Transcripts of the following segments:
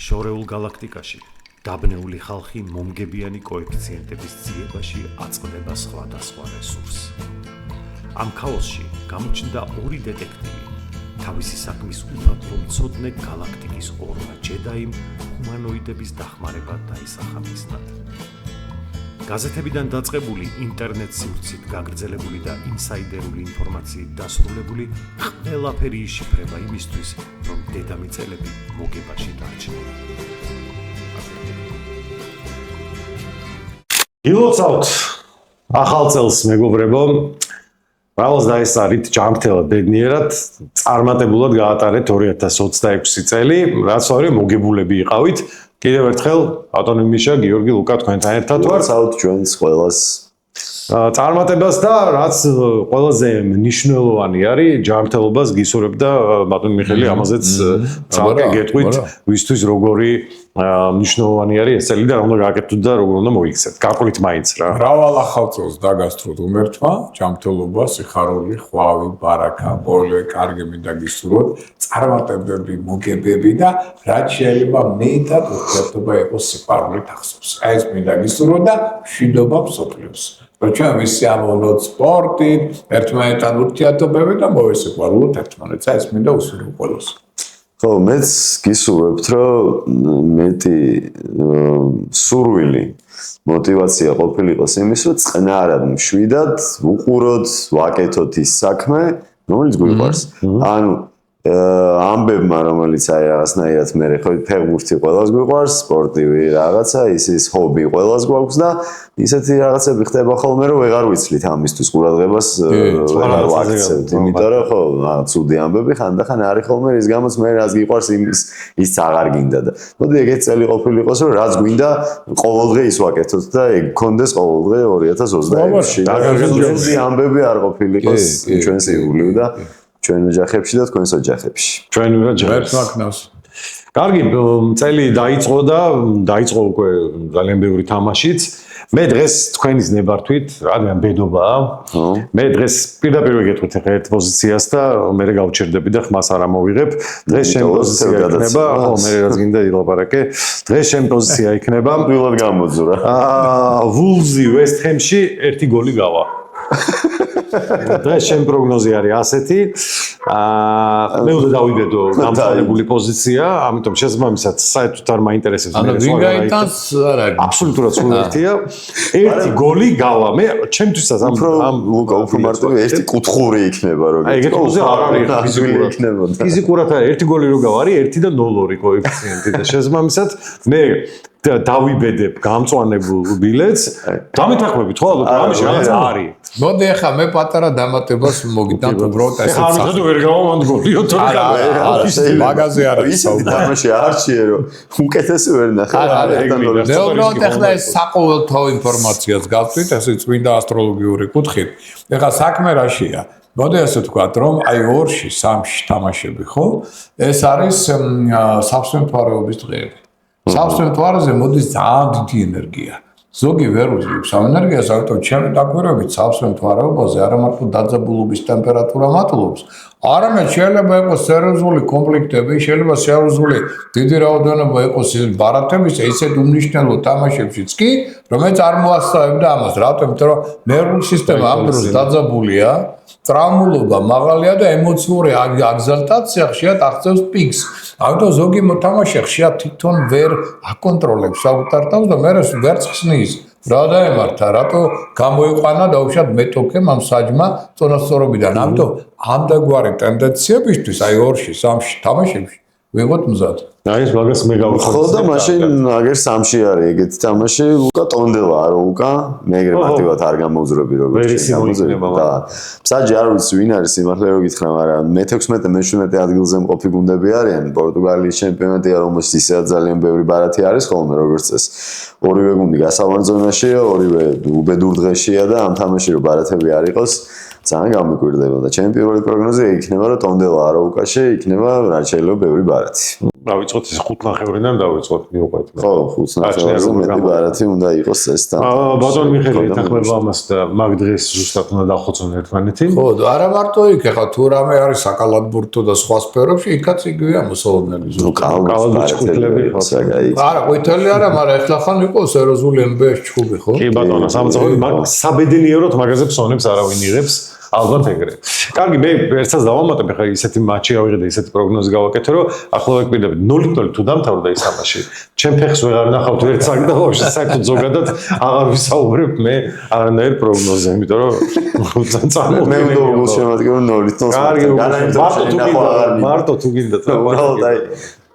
შორეულ გალაქტიკაში დაბნეული ხალხი მომგებიანი კოეფიციენტების ძიებაში აწყდება სხვადასხვა რესურსს. ამ ქაოსში გამოჩნდა ორი დეტექტივი, თავისი საქმის უთანხმო მცოდნე გალაქტიკის ორმა ჯედაიმ ჰუმანოიდების დახმარება დაისახა მისნად. გაზეთებიდან დაწყებული ინტერნეტ სივრცით გაგრძელებული და ინსაიდერული ინფორმაციით დასრულებული ყველაფერი იშიფრება იმისთვის, რომ დედამიწელები მოგებაში დარჩნენ. გილოცავთ ახალ წელს მეგობრებო. ბრავალს დაესწარით ჯანმრთელად ბედნიერად, წარმატებულად გაატარეთ 2026 წელი, რაც არის მოგებულები იყავით. კიდევ ერთხელ ბატონო მიშა, გიორგი, ლუკა თქვენთან ერთად ვარ. გილოცავთ ჩვენს ყველას წარმატებას და რაც ყველაზე მნიშვნელოვანი არის, ჯანმრთელობას გისურვებ და ბატონო მიხელი ამაზეც ცალკე გეტყვით, ვისთვის როგორი მნიშვნელოვანი არის ეს წელი და რა უნდა გააკეთოთ და როგორ უნდა მოიქცეთ. გაყოლით მაინც რა. მრავალ ახალ წელს დაგასწროთ უმერთმა, ჯანმრთელობა, სიხარული, ხვავი, ბარაკა, ბოლო, კარგი მინდა გისურვოთ, წარმატებები, მოგებები და რაც შეიძლება მეტად ურთიერთობა იყოს სიყვარულით ახსოვს. ეს მინდა გისურვოთ და მშვიდობა მსოფლიოს. ჩვენ ვისი ამოვნოთ სპორტით, ერთმანეთთან ურთიერთობები და მოვესიყვარულოთ ერთმანეთს. ეს მინდა უსურვო ყველას. ხო, მეც გისურვებთ, რომ მეტი სურვილი, мотивация ყოფილიყოს იმის, რომ წყნარად მშვიდად უყუროთ, ვაკეთოთ ის საქმე, რომელიც გვიყვარს. ანუ ამბებმა, რომელიც აი რაღაცნაირად მე ხო ფეხბურთი ყველას გვიყვარს, სპორტივი რაღაცა, ის ჰობი ყველას გვაქვს და ისეთი რაღაცები ხდება ხოლმე, რომ ვეღარ ვიცლით ამისთვის ყურადღებას ვეღარ ვაქცევთ, იმიტომ რომ ხო, ცუდი ამბები ხანდახან არის ხოლმე, რის გამოც მე რაც გიყვარს ის აღარ გინდა და მოდი ეგეთ წელი ყოფილიყოს, რომ რაც გვინდა ყოველდღე ის ვაკეთოთ და ეგ გქონდეს ყოველდღე 2026-ში. და ამბები არ ყოფილიყოს ჩვენს ირგვლივ და ჩვენ ოჯახებში და თქვენს ოჯახებში. ჩვენ ოჯახებს. კარგი, წელი დაიწყო და დაიწყო უკვე ძალიან ბევრი თამაშიც. მე დღეს თქვენის ნებართვით, რადგან ბედობაა. მე დღეს პირდაპირ ვიგეთქვით ახლა ერთ პოზიციას და მე გავჩერდები და ხმას არ ამოვიღებ. დღეს შენ პოზიცია იქნება, ხო, მე რაც გინდა ილაპარაკე. დღეს შენ პოზიცია იქნება. ვილად გამოძურა. ვულზი ვესტ ჰემში 1 გოლი გავა. დღეს შენ პროგნოზი არის ასეთი. მე უნდა დავიბედო გამწარებული პოზიცია, ამიტომ შესაბამისად საერთოდ არ მაინტერესებს მე სხვა რა. აბსოლუტურად სულ ერთია. 1 გოლი გავა. მე ჩემთვისაც ამ ლუკა უფრო მარტივი 1 კუთხური იქნება როგორ. აი ეგეთ პოზიცია არ არის ფიზიკურად. ფიზიკურად არის 1 გოლი რო გავა არის 1 და 0 კოეფიციენტი და შესაბამისად მე დავიბედებ გამწვანებულ ბილეთს. დამეთანხმებით ხო ალბათ ამაში რაღაც არის. მოდი ახლა მე პატარა დამატებას მოგიტანთ უბრალოდ ესეც. ახლა მე ვერ გავამანდ გოლიო თორე მაგაზე არის ისეთი თამაში არჩიე რომ უკეთესი ვერ ნახე. მე უბრალოდ ახლა ეს საყოველთაო ინფორმაციას გავწვით, ესე წმინდა ასტროლოგიური კუთხით. ახლა საქმე რაშია? მოდი ასე ვთქვათ, რომ აი 2-ში, 3-ში თამაშები ხო? ეს არის სავსემთვარეობის დღეები. სავსემთვარეზე მოდის ძალიან დიდი ენერგია. ზოგი ვერ უძლებს ამ ენერგიას, ამიტომ ჩემი დაკვირვებით სავსემთვარეობაზე არა მარტო დაძაბულობის ტემპერატურა მატლობს, არამედ შეიძლება იყოს სერიოზული კონფლიქტები, შეიძლება სერიოზული დიდი რაოდენობა იყოს ბარათების ისეთ უმნიშვნელო თამაშებშიც კი, რომელიც არ მოასწავებდა ამას. რატომ? იმიტომ რომ ნერვული სისტემა ამ დროს დაძაბულია, ტრაუმულობა მაღალია და ემოციური აგზალტაცია ხშირად აღწევს პიკს. ამიტომ ზოგი მოთამაშე ხშირად თვითონ ვერ აკონტროლებს საკუთარ თავს და მერე ვერც ხსნის. რა დაემართა, რატო გამოიყვანა დაუშვათ მეტოქემ ამ საჯმა წონასწორობიდან. ამიტომ ამ დაგვარი ტენდენციებისთვის აი 2-ში, 3-ში თამაშებში ვიღოთ მზად. აი ეს მაგას მე გავხსოვე. ხო და მაშინ აგერ 3-ში არის ეგეთი თამაში, ლუკა ტონდელა არა უკა, მე ეგრე მარტივად არ გამოვძვრები როგორც და მსაჯი არ ვიცი ვინ არის სიმართლე რო გითხრა, მაგრამ მე-16, მე-17 ადგილზე მყოფი გუნდები არიან, პორტუგალიის ჩემპიონატია, რომელშიც ისედაც ძალიან ბევრი ბარათი არის ხოლმე როგორც წესი. ორივე გუნდი გასავალი ზონაშია, ორივე უბედურ დღეშია და ამ თამაში რო ბარათები არ იყოს ძალიან გამიკვირდება და ჩემი პირველი პროგნოზი იქნება რომ ტონდელა არა უკაში იქნება რაც შეიძლება ბევრი ბარათი. დავიწყოთ ეს 5 ნახევრიდან დავიწყოთ მივყვეთ. ხო, 5 ნახევრზე მეტი ბარათი უნდა იყოს წესთან. ბატონ მიხეილი ეთანხმება ამას და მაგ დღეს ზუსტად უნდა დავხოცონ ერთმანეთი. ხო, არა მარტო იქ, ეხლა თუ რამე არის საკალათბურთო და სხვა სფეროებში, იქაც იგივეა მოსალოდნელი ზუსტად. ნუ კალათბურთები ხო, საგაი. არა, ყვითელი არა, მაგრამ ეხლა ხან იყო სეროზული NBA-ში ჩხუბი, ხო? კი ბატონო, სამწუხაროდ მაგ საბედნიეროდ მაგაზე ფსონებს არავინ იღებს. ალბათ ეგრე. კარგი, მე ერთსაც დავამატებ, ხა ისეთი მატჩი ავიღე და ისეთი პროგნოზი გავაკეთე, რომ ახლა ვეკიდებით 0-0 თუ დამთავრდა ის თამაში. ჩემ ფეხს ვეღარ ნახავთ ერთ საკ და ბავშვი საერთოდ ზოგადად აღარ ვისაუბრებ მე არანაირ პროგნოზზე, იმიტომ რომ მე უნდა გულშემატკივრო 0-0. კარგი, მარტო თუ გინდა. უბრალოდ აი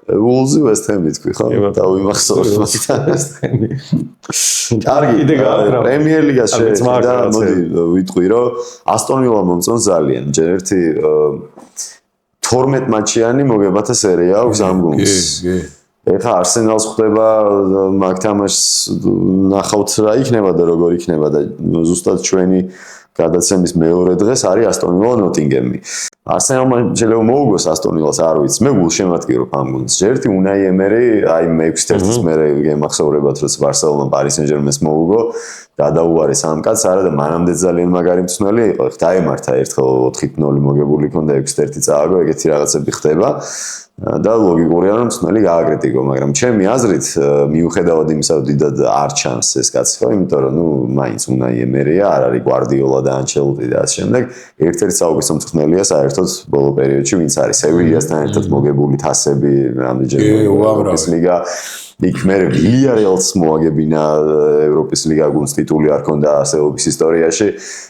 ულზი ვესტჰემი თქვი ხო? დავიმახსოვრე მასთან. კარგი, პრემიერ ლიგას შეეცდა, მოდი ვიტყვი რომ ასტონ ვილა მომწონს ძალიან. ჯერ ერთი 12 მატჩიანი მოგებათა სერია აქვს ამ გუნდს. ეხლა არსენალს ხვდება მაგ თამაშს ნახავთ რა იქნება და როგორ იქნება და ზუსტად ჩვენი გადაცემის მეორე დღეს არის ასტონ ვილა ნოტინგემი. არსენალმა შეიძლება მოუგოს ასტონ ვილას არ ვიცი, მე გულშემატკივრობ ამ გუნდს. ერთი უნაი ემერი, აი მე 6-1-ის მერე გემახსოვრებათ, რომ ბარსელონამ პარი სენ-ჟერმენს მოუგო, გადაუარეს ამ კაცს, არა და მანამდე ძალიან მაგარი მწვრთნელი იყო. დაემართა ერთხელ 4-0 მოგებული ქონდა 6-1 წააგო, ეგეთი რაღაცები ხდება. და ლოგიკურია რომ მწვრთნელი გააკრიტიკო, მაგრამ ჩემი აზრით მიუხედავად იმისა, რომ დიდად არ ჩანს ეს კაცი, ხო, იმიტომ რომ ნუ მაინც უნაი ემერია, არ არის გვარდიოლა და ანჩელოტი და ამ შემდეგ ერთ-ერთი საუკეთესო მწვრთნელია საერთოდ ბოლო პერიოდში, ვინც არის სევილიასთან ერთად მოგებული თასები, რამდენჯერმე ევროპის ლიგა იქ მე ვილიარეალს მოაგებინა ევროპის ლიგა გუნდს ტიტული არ ქონდა არსებობის ისტორიაში.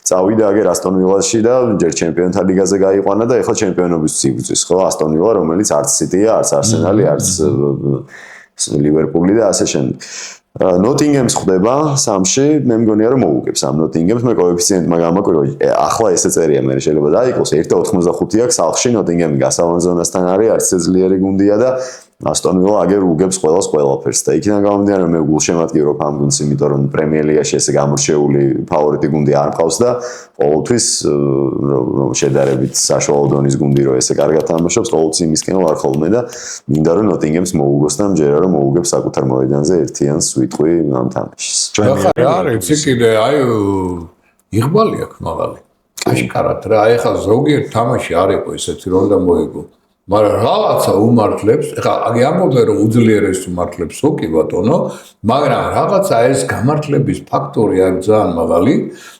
წავიდა აგერ ასტონ ვილაში და ჯერ ჩემპიონთა ლიგაზე გაიყვანა და ეხლა ჩემპიონობის სიგრძის, ხო, ასტონ ვილა, რომელიც არც სიტია, არც არსენალი, არც ლივერპული და ასე შემდეგ. ნოტინგემს ხვდება სამში, მე მგონია რომ მოუგებს ამ ნოტინგემს, მე კოეფიციენტმა გამაკვირვა, ახლა ესე წერია, მე შეიძლება დაიკლოს 1.85 აქვს სახლში ნოტინგემი გასავან ზონასთან არის, არც ძლიერი გუნდია და ასტონ ვილა აგერ უგებს ყველაფერს და იქიდან გამომდინარე რომ მე გულშემატკივრობ ამ გუნდს, იმიტომ რომ პრემიერ ლიგაში ესე გამორჩეული ფავორიტი გუნდი არ მყავს და ყოველთვის შედარებით საშუალო დონის გუნდი რო ესე კარგად თამაშობს, ყოველთვის იმისკენ ვარ ხოლმე და მინდა რომ ნოტინგემს მოუგოს და მჯერა რომ მოუგებს საკუთარ მოედანზე ერთიანს ვიტყვი ამ თამაშს. ახლა რა არის კიდე აი იღბალი აქვს მაღალი. აშკარად რა, ეხლა ზოგიერთ თამაში არ იყო ესეთი რომ და მოიგო. მაგრამ რაღაცა უმართლებს, ეხლა აგი ამბობენ რომ უძლიერეს უმართლებს ოკი ბატონო, მაგრამ რაღაცა ეს გამართლების ფაქტორი არის ძალიან მაღალი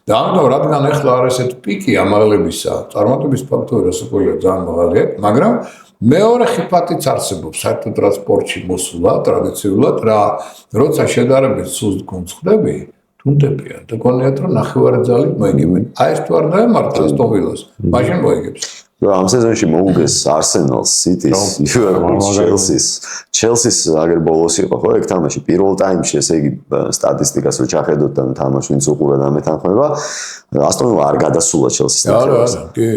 და ამიტომ რადგან ეხლა არის ესეთ პიკი ამაღლებისა, წარმატების ფაქტორი რასაკვირველია ძალიან მაღალია, მაგრამ მეორე ხიფათიც არსებობს საერთოდ რა სპორტში მოსულა ტრადიციულად რა, როცა შედარებით სუსტ გუნდს ხვდები, თუნდებიან და გონიათ რომ ნახევარძალით მოიგებენ. აი ეს თუ არ დაემართა ასტონ ვილას, მაშინ მოიგებს. ამ სეზონში მოუგეს არსენალს, სიტის, ლივერპულს, ჩელსის აგერ ბოლოს იყო ხო ეგ თამაში პირველ ტაიმში, ესე იგი სტატისტიკას რო ჩახედოთ და თამაში ვინც უყურა და მეთანხმება, ასტონ ვილა არ გადასულა ჩელსის ნახევარს. კი.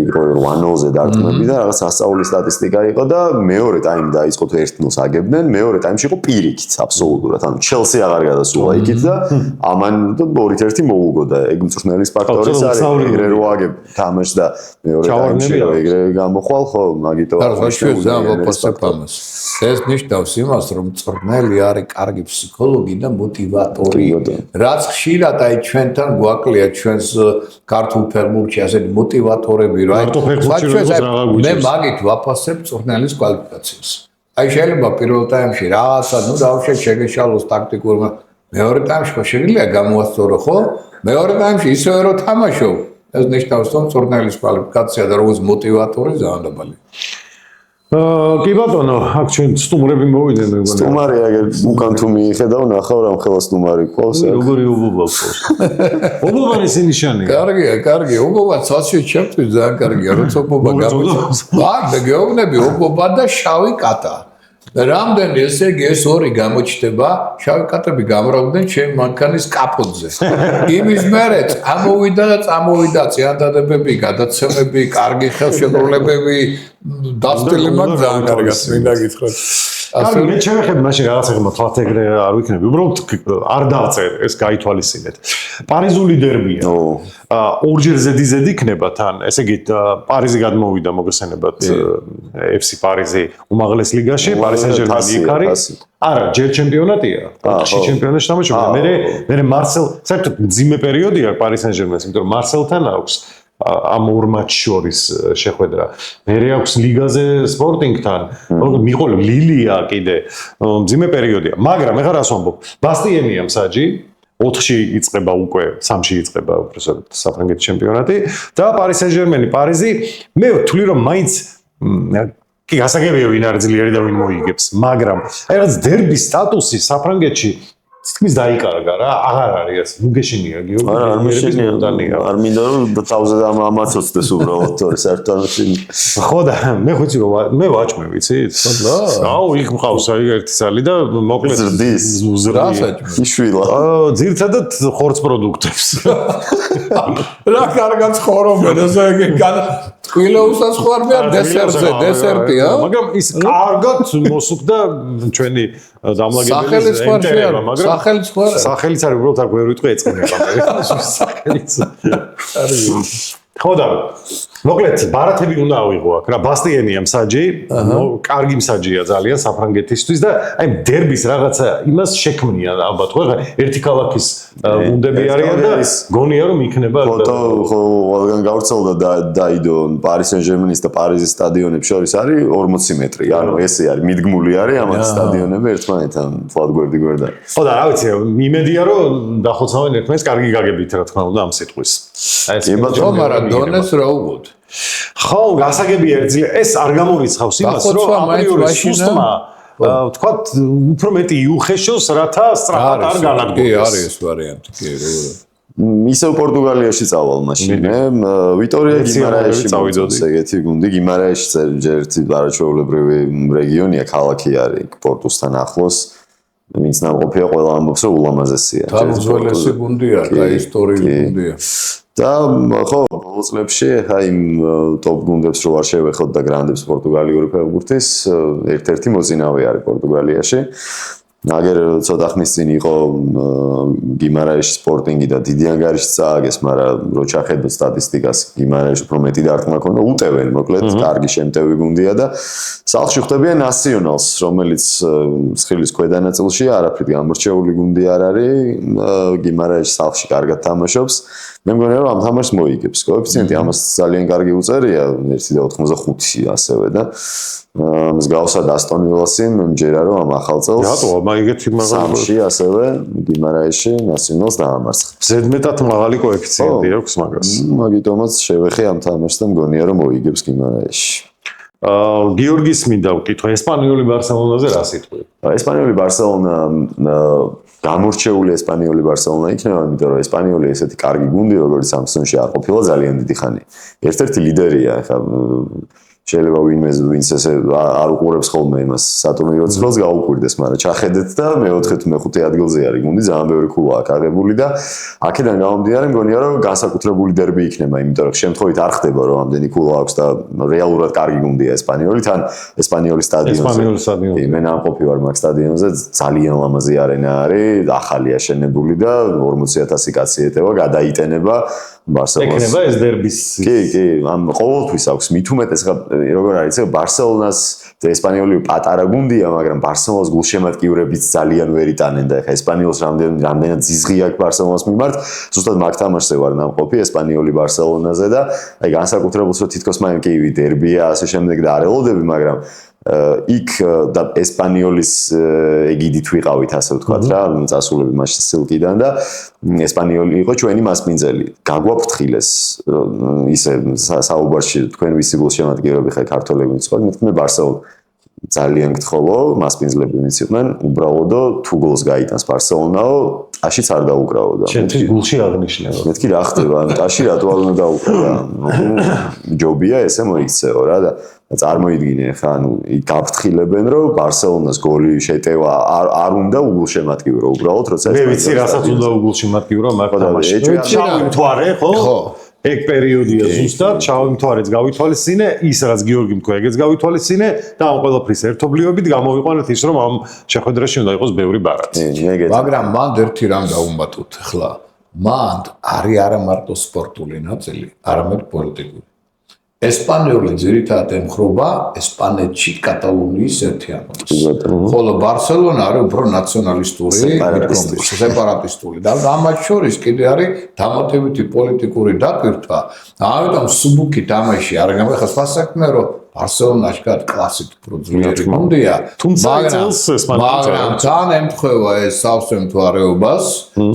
იყო 1-0-ზე დარტყმები და რაღაც ასწაული სტატისტიკა იყო და მეორე ტაიმი დაიწყო 1-0-ს აგებდნენ, მეორე ტაიმში იყო პირიქით აბსოლუტურად. ანუ ჩელსი აღარ გადასულა იქით და ამან 2-1 მოუგო და ეგ მწვრთნელის ფაქტორიც არის, ეგრე რო აგებ თამაშს და მეორე ტაიმში ეგრე გამოხვალ ხო, მაგიტო ამას. ეს ნიშნავს იმას, რომ მწვრთნელი არის კარგი ფსიქოლოგი და მოტივატორი. რაც ხშირად აი ჩვენთან გვაკლია ჩვენს ქართულ ფეხბურთში ასეთი მოტივატორები, რა მე მაგით ვაფასებ მწვრთნელის კვალიფიკაციას. აი შეიძლება პირველ ტაიმში რაღაცა, ნუ დავუშვათ შეგეშალოს ტაქტიკურმა, მეორე ტაიმში ხო შეიძლება გამოასწორო ხო? მეორე ტაიმში ისევე რომ თამაშო ეს ნიშნავს რომ მწვრთნელის კვალიფიკაცია და როგორც მოტივატორი ძალიან დაბალია. კი ბატონო, აქ ჩვენ სტუმრები მოვიდნენ მე მგონი. სტუმარი აგერ უკან თუ მიიხედავ, ნახავ რამ ხელა სტუმარი ყავს. როგორი უბობა ყავს. უბობა ისე ნიშანია. კარგია, უბობა ცალში ჩემთვის ძალიან კარგია, როცა უბობა გამოიწვევს. ვარ, გეუბნები უბობა და შავი კატა. რამდენი ესე იგი ეს ორი გამოჩნდება, შავი კატები გამრავლდნენ ჩემ მანქანის კაპოტზე. იმის მერე წამოვიდა წიანდადებები, გადაცემები, კარგი ხელშეკრულებები, დასტილი მაგ ძალიან კარგად მინდა გითხრათ. კარგი, მე შევეხები მაშინ რაღაცა თვალთ ეგრე არ ვიქნები. უბრალოდ არ დავწერ ეს გაითვალისწინეთ. პარიზული დერბია. ორჯერ ზედი იქნება თან, ესე იგი პარიზი გადმოვიდა მოგესალმებათ FC პარიზი უმაღლეს ლიგაში, Paris Saint-Germain იქ არის. არა, ჯერ ჩემპიონატია. 4-ში ჩემპიონატში თამაშობდა. მე მარსელ, საერთოდ ძიმე პერიოდი აქვს Paris Saint-Germain-ს, იმიტომ რომ მარსელთან აქვს ამ ორ მატჩ შორის შეხვედრა. მე აქვს ლიგაზე სპორტინგთან, მიყოლა ლილია კიდე ძიმე პერიოდია. მაგრამ ეხლა რას ვამბობ? ბასტიენია მსაჯი 4-ში იწყება უკვე, 3-ში იწყება უბრალოდ საფრანგეთის ჩემპიონატი და Paris Saint-Germain, პარიზი, მე ვთვლი რომ მაინც კი გასაგებია ვინ არის ძლიერი და ვინ მოიგებს, მაგრამ აი რაღაც დერბის სტატუსი საფრანგეთში თითქმის დაიკარგა რა, აღარ არის ეს ნუგეშინია გიორგი. არა, არ მეშინია. არ მინდა რომ თავზე ამაცოცდეს უბრალოდ თორე საერთოდ ხო და მე ხუცი რომ მე ვაჭმე ვიცით? აუ, იქ მყავს აი ერთი სალი და მოკლედ ზრდის. იშვილა. ძირთადად ხორც პროდუქტებს. რა კარგად ცხოვრობენ, ესე იგი ტკვილა უსაცხოარია დესერტია. მაგრამ ის კარგად მოსუქდა ჩვენი დამლაგებელი ენტერება, მაგრამ სახელიც არის უბრალოდ არ გვერვიტყვი ეწყინება. სახელიც არის. ხო და მოკლედ ბარათები უნდა ავიღო აქ რა ბასტიენია მსაჯი, კარგი მსაჯია ძალიან საფრანგეთისთვის და აი დერბის რაღაცა იმას შექმნიან ალბათ ხო ერთი ქალაქის გუნდები არიან და გონია რომ იქნება ხო ყველგან გავრცელდა დაიდო Paris Saint-Germain-ის და პარიზის სტადიონებს შორის არის 40 მეტრი. ანუ ესე არის მიდგმული არის ამათ სტადიონები ერთმანეთთან ფლად გვერდი-გვერდა. ხო და რა ვიცი იმედია რომ დახოცავენ ერთმანეთს კარგი გაგებით რა თქმა უნდა ამ სიტყვის. აი ეს დონეს რა უგოდ. ხო, გასაგებია ეს არ გამორიცხავს იმას, რომ აპრიორი სუსტმა ვთქვათ, უფრო მეტი იუხეშოს, რათა სწრაფად არ განადგურდეს. კი, არის ეს ვარიანტი, კი, ისევ პორტუგალიაში წავალ მაშინ, ვიტორია გიმარაეში წავიდოდი. ეგეთი გუნდი გიმარაეში ერთი არაჩვეულებრივი რეგიონია, ქალაქი არის პორტუსთან ახლოს. ვინც ნამყოფია ყველა ამბობს რომ ულამაზესია. თავუძველესი გუნდია და ისტორიული გუნდია. და ხო, ბოლო წლებში ხა იმ ტოპ გუნდებს რო არ შევეხოთ და გრანდებს პორტუგალიური ფეხბურთის ერთ-ერთი მოწინავე არის პორტუგალიაში. აგერ ცოტა ხნის წინ იყო გიმარაეში სპორტინგი და დიდი ანგარიში წააგეს, მაგრამ რო ჩახედოთ სტატისტიკას, გიმარაეში უფრო მეტი დარტყმა ქონდა, უტევენ, მოკლედ, კარგი შემტევი გუნდია და სახლში ხვდებიან ნასიონალს, რომელიც მსხლის ქვედა ნაწილში არაფრით გამორჩეული გუნდი არ არის, გიმარაეში სახლში კარგად თამაშობს. მე მგონია რომ ამ თამაშს მოიგებს. კოეფიციენტი ამას ძალიან კარგი უწერია 1.85 ასევე და მსგავსად ასტონ ვილასი მჯერა რომ ამ ახალ წელს რატო მაგეთი მაღალი სამში ასევე გიმარაეში ნასიონალს დაამარცხა. ზედმეტად მაღალი კოეფიციენტი აქვს მაგას. მაგიტომაც შევეხე ამ თამაშს და მგონია რომ მოიგებს გიმარაეში. გიორგის მინდა ვკითხო ესპანიური ბარსელონაზე რა სიტყვი? ესპანიური ბარსელონა გამორჩეული ესპანიური ბარსელონა იქნება, იმიტომ რომ ესპანიური ესეთი კარგი გუნდი, როგორც ამ სეზონში არ ყოფილა ძალიან დიდი ხანი. ერთ-ერთი ლიდერია, ხა შეიძლება ვინც ესე არ უყურებს ხოლმე იმას სატურნირო ცხრილს გაუკვირდეს, მაგრამ ჩახედეთ და მე-4 მე-5 ადგილზე არის გუნდი, ძალიან ბევრი ქულა აქვს აღებული და აქედან გამომდინარე მგონია რომ განსაკუთრებული დერბი იქნება, იმიტომ რომ შემთხვევით არ ხდება რომ ამდენი ქულა აქვს და რეალურად კარგი გუნდია ესპანიური, თან ესპანიოლის სტადიონზე. მე ნამყოფი ვარ მაგ სტადიონზე, ძალიან ლამაზი არენა არის, ახალი აშენებული და 40,000 კაცი ეტევა, გადაიტენება ბარსელონას. ეკნება ეს დერბის. კი, ამ ყოველთვის აქვს მით უმეტეს როგორ არის ეს ბარსელონას და ესპანიური პატარა გუნდია, მაგრამ ბარსელონას გულშემატკივრებიც ძალიან ვერ იტანენ და ეხა ესპანიოლს რამდენად ზიზღი აქვს ბარსელონას მიმართ, ზუსტად მაგ თამაშზე ვარ ნამყოფი ესპანიური ბარსელონაზე და აი განსაკუთრებულს რომ თითქოს მაინც კი დერბია ასე შემდეგ და არ ელოდები, მაგრამ იქ და ესპანიოლის ეგიდით ვიყავით ასე ვთქვათ რა, წასულები მაშინ სილკიდან და ესპანიოლი იყო ჩვენი მასპინძელი. გაგვაფრთხილეს ისე საუბარში თქვენ ვისი გულშემატკივრები ხარ ქართველები ვინც ხართ, მეთქე ბარსელონა ძალიან გთხოვო, მასპინძლები ვინც იყვნენ, უბრალოდ თუ გოლს გაიტანს ბარსელონაო, ტაშიც არ დაუკრავო და მეთქი გულში აღნიშნეო. მეთქი რა ხდება, ტაში რატო არ უნდა დაუკრავო? ჯობია ესე მოიქცეო რა და წარმოიდგინე ხა ანუ გაფრთხილებენ რომ ბარსელონას გოლი შეტევა არ უნდა უგულშემატკივრო უბრალოდ როცა მე ვიცი რასაც უნდა უგულშემატკივრო მაგ თამაში ჩავიმთვარე ხო ეგ პერიოდია ზუსტად ჩავიმთვარეც გავითვალისწინე ის რაც გიორგი თქვა ეგეც გავითვალისწინე და ამ ყველაფრის ერთობლიობით გამოვიყვანეთ ის რომ ამ შეხვედრაში უნდა იყოს ბევრი ბარათი მაგრამ მანდ ერთი რამ დაუმატოთ ხლა მან არის არა მარტო სპორტული ნაწილი, არამედ პოლიტიკური. ესპანური ძირითადად ემხრობა ესპანეთში კატალონიის ერთიანობას. ხოლო ბარსელონა არის უფრო ნაციონალისტური, სეპარატისტული და ამათ შორის კიდე არის დამატებითი პოლიტიკური დატვირთვა. ამიტომ სუბუქი თამაში არ გამეხა სხვა საქმე, რომ ბარსელონაში გადა კლასიკი პროძლიერი გუნდია, მაგრამ თან ემთხვევა ეს სავსე მთვარეობას,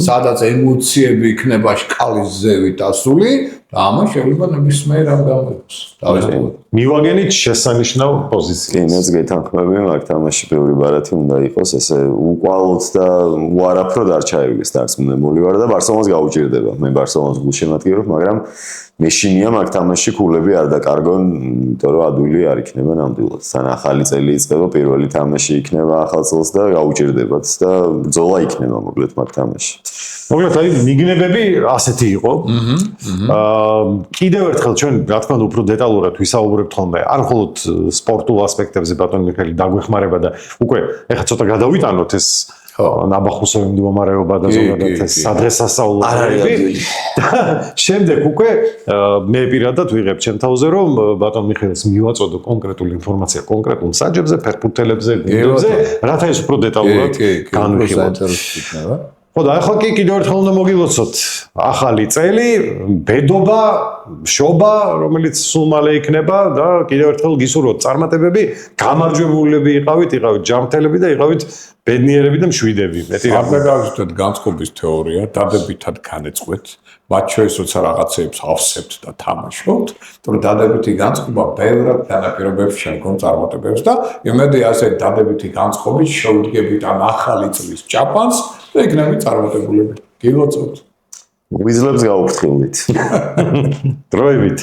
სადაც ემოციები იქნება შკალის ზევით ასული. ამას შეიძლება ნებისმიერ რამ გამოიყენოს. დავისწავლოთ. მივაგენით შესანიშნავ პოზიციას. იმას გეთანხმები, მაგ თამაში ბევრი ბარათი უნდა იყოს, ესე უკვალოდ და უარაფროდ არ ჩაივლის დარწმუნებული ვარ და ბარსელონას გაუჭირდება. მე ბარსელონას გულშემატკივრობ, მაგრამ მეშინია მაგ თამაში ქულები არ დაკარგონ, იმიტომ რომ ადვილი არ იქნება ნამდვილად. თან ახალი წელი იწყება, პირველი თამაში იქნება ახალ წელს და გაუჭირდებათ და ბრძოლა იქნება მოკლედ მაგ თამაში. მოკლედ აი მიგნებები ასეთი იყო. კიდევ ერთხელ ჩვენ რა თქმა უნდა უფრო დეტალურად ვისაუბრებთ ხოლმე არ მხოლოდ სპორტულ ასპექტებზე ბატონ მიხეილი დაგვეხმარება და უკვე ეხლა ცოტა გადავიტანოთ ეს ნაბახუსოვი მდგომარეობა და ზოგადად ეს სადღესასწაულოები და შემდეგ უკვე მე პირადად ვიღებ ჩემ თავზე რომ ბატონ მიხეილს მივაწოდო კონკრეტული ინფორმაცია კონკრეტულ საჯებზე, ფერფურთელებზე, გუნდებზე, რათა ეს უფრო დეტალურად განვიხილოთ. ხო და ახლა კი კიდევ ერთხელ უნდა მოგილოცოთ ახალი წელი, ბედობა, მშობა, რომელიც სულ მალე იქნება და კიდევ ერთხელ გისურვოთ წარმატებები, გამარჯვებულები იყავით ჯამრთელები და იყავით ბედნიერები და მშვიდები. მეტი არ დაგავიწყდეთ განწყობის თეორია, დადებითად განეწყვეთ, მათ შორის როცა რაღაცეებს ავსებთ და თამაშობთ, თორე დადებითი განწყობა ბევრად განაპირობებს შემდგომ წარმატებებს და იმედი ასე დადებითი განწყობით შეუდგებით ამ ახალი წლის ჭაპანს და იქნებით წარმატებულები. გილოცავთ. ვიზლებს გაუფრთხილდით. დროებით.